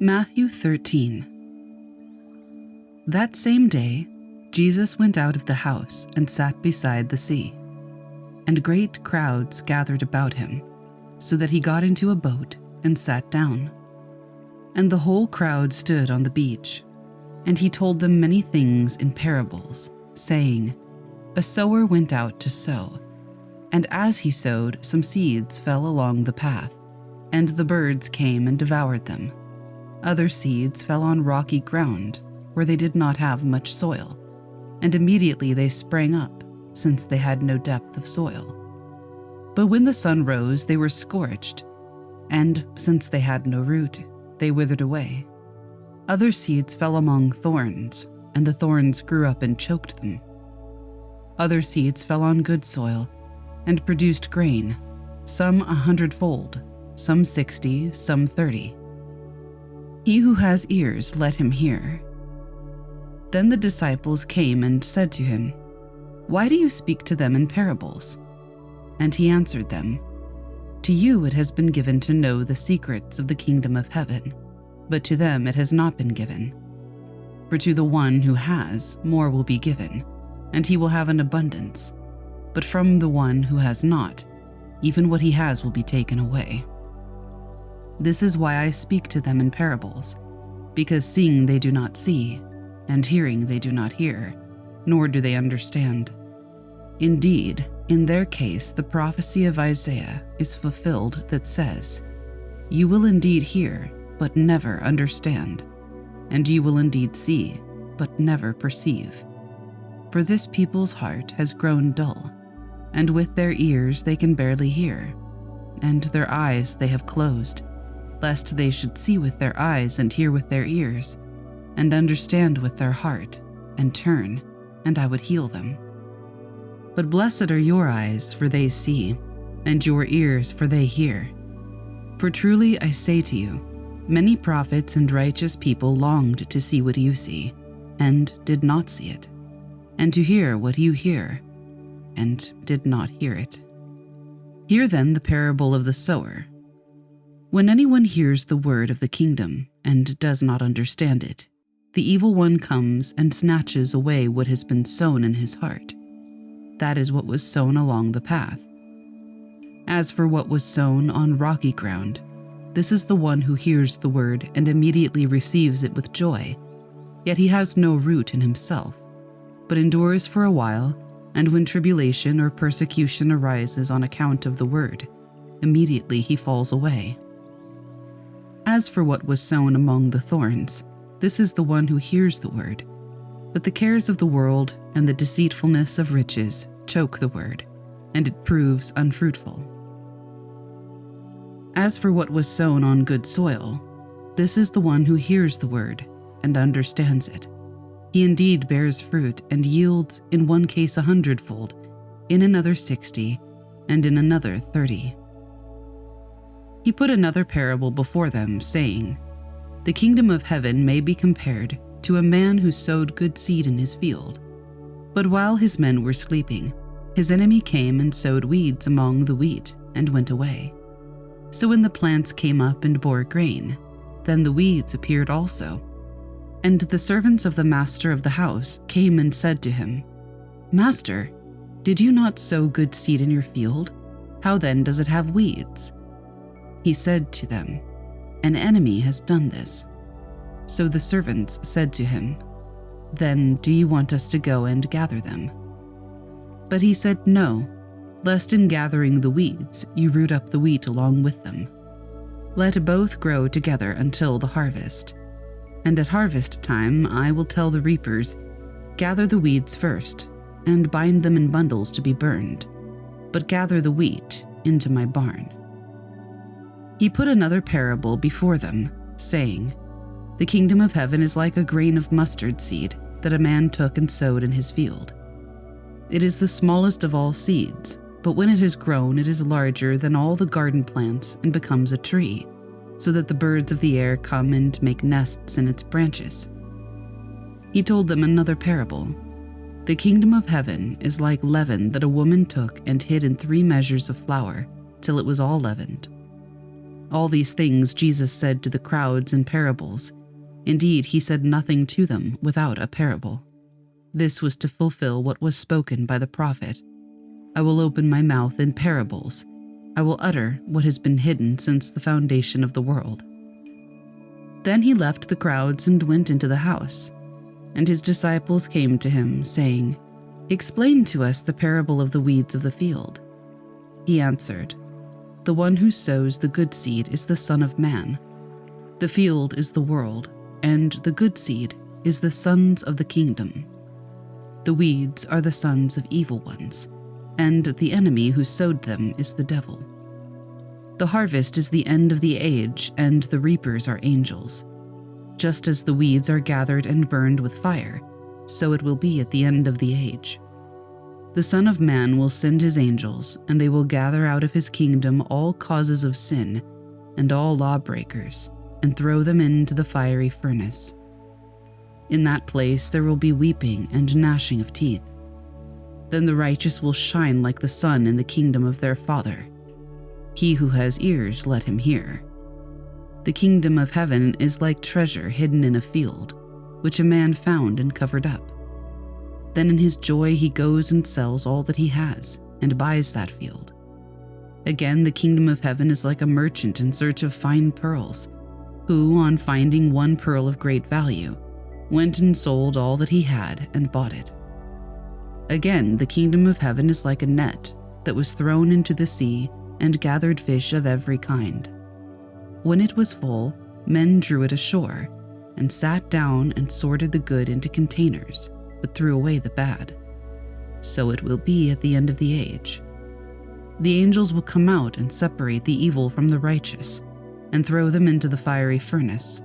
Matthew 13. That same day, Jesus went out of the house and sat beside the sea, and great crowds gathered about him, so that he got into a boat and sat down. And the whole crowd stood on the beach, and he told them many things in parables, saying, A sower went out to sow, and as he sowed, some seeds fell along the path, and the birds came and devoured them. Other seeds fell on rocky ground, where they did not have much soil, and immediately they sprang up, since they had no depth of soil. But when the sun rose, they were scorched, and since they had no root, they withered away. Other seeds fell among thorns, and the thorns grew up and choked them. Other seeds fell on good soil, and produced grain, some 100-fold, some 60, some 30. He who has ears, let him hear. Then the disciples came and said to him, Why do you speak to them in parables? And he answered them, To you it has been given to know the secrets of the kingdom of heaven, but to them it has not been given. For to the one who has, more will be given, and he will have an abundance. But from the one who has not, even what he has will be taken away. This is why I speak to them in parables, because seeing they do not see, and hearing they do not hear, nor do they understand. Indeed, in their case the prophecy of Isaiah is fulfilled that says, You will indeed hear, but never understand, and you will indeed see, but never perceive. For this people's heart has grown dull, and with their ears they can barely hear, and their eyes they have closed, lest they should see with their eyes and hear with their ears, and understand with their heart, and turn, and I would heal them. But blessed are your eyes, for they see, and your ears, for they hear. For truly I say to you, many prophets and righteous people longed to see what you see, and did not see it, and to hear what you hear, and did not hear it. Hear then the parable of the sower. When anyone hears the word of the kingdom and does not understand it, the evil one comes and snatches away what has been sown in his heart. That is what was sown along the path. As for what was sown on rocky ground, this is the one who hears the word and immediately receives it with joy. Yet he has no root in himself, but endures for a while, and when tribulation or persecution arises on account of the word, immediately he falls away. As for what was sown among the thorns, this is the one who hears the word, but the cares of the world and the deceitfulness of riches choke the word, and it proves unfruitful. As for what was sown on good soil, this is the one who hears the word and understands it. He indeed bears fruit and yields in one case 100-fold, in another 60, and in another 30. He put another parable before them, saying, The kingdom of heaven may be compared to a man who sowed good seed in his field. But while his men were sleeping, his enemy came and sowed weeds among the wheat and went away. So when the plants came up and bore grain, then the weeds appeared also. And the servants of the master of the house came and said to him, Master, did you not sow good seed in your field? How then does it have weeds? He said to them, An enemy has done this. So the servants said to him, Then do you want us to go and gather them? But he said, No, lest in gathering the weeds you root up the wheat along with them. Let both grow together until the harvest. And at harvest time I will tell the reapers, Gather the weeds first, and bind them in bundles to be burned, but gather the wheat into my barn. He put another parable before them, saying, The kingdom of heaven is like a grain of mustard seed that a man took and sowed in his field. It is the smallest of all seeds, but when it has grown, it is larger than all the garden plants and becomes a tree, so that the birds of the air come and make nests in its branches. He told them another parable. The kingdom of heaven is like leaven that a woman took and hid in 3 measures of flour till it was all leavened. All these things Jesus said to the crowds in parables. Indeed, he said nothing to them without a parable. This was to fulfill what was spoken by the prophet. I will open my mouth in parables. I will utter what has been hidden since the foundation of the world. Then he left the crowds and went into the house. And his disciples came to him, saying, "Explain to us the parable of the weeds of the field." He answered, "The one who sows the good seed is the Son of Man. The field is the world, and the good seed is the sons of the kingdom. The weeds are the sons of evil ones, and the enemy who sowed them is the devil. The harvest is the end of the age, and the reapers are angels. Just as the weeds are gathered and burned with fire, so it will be at the end of the age. The Son of Man will send his angels, and they will gather out of his kingdom all causes of sin and all lawbreakers, and throw them into the fiery furnace. In that place there will be weeping and gnashing of teeth. Then the righteous will shine like the sun in the kingdom of their Father. He who has ears, let him hear. The kingdom of heaven is like treasure hidden in a field, which a man found and covered up. Then in his joy he goes and sells all that he has, and buys that field. Again, the kingdom of heaven is like a merchant in search of fine pearls, who, on finding one pearl of great value, went and sold all that he had and bought it. Again, the kingdom of heaven is like a net that was thrown into the sea and gathered fish of every kind. When it was full, men drew it ashore and sat down and sorted the good into containers, but threw away the bad. So it will be at the end of the age. The angels will come out and separate the evil from the righteous and throw them into the fiery furnace.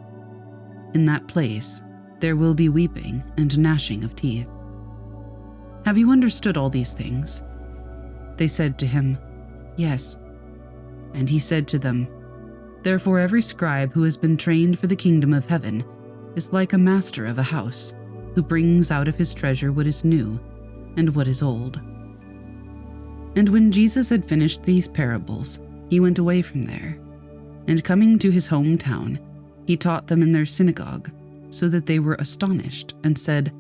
In that place, there will be weeping and gnashing of teeth. Have you understood all these things? They said to him, Yes. And he said to them, Therefore every scribe who has been trained for the kingdom of heaven is like a master of a house, who brings out of his treasure what is new and what is old. And when Jesus had finished these parables, he went away from there, and coming to his hometown, he taught them in their synagogue, so that they were astonished and said,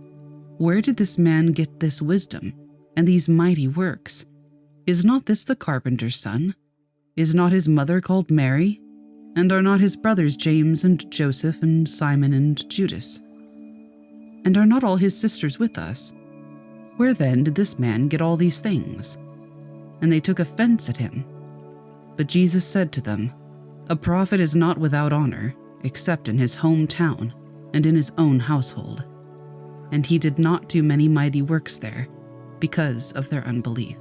Where did this man get this wisdom and these mighty works? Is not this the carpenter's son? Is not his mother called Mary? And are not his brothers James and Joseph and Simon and Judas? And are not all his sisters with us? Where then did this man get all these things? And they took offense at him. But Jesus said to them, A prophet is not without honor, except in his hometown and in his own household. And he did not do many mighty works there, because of their unbelief.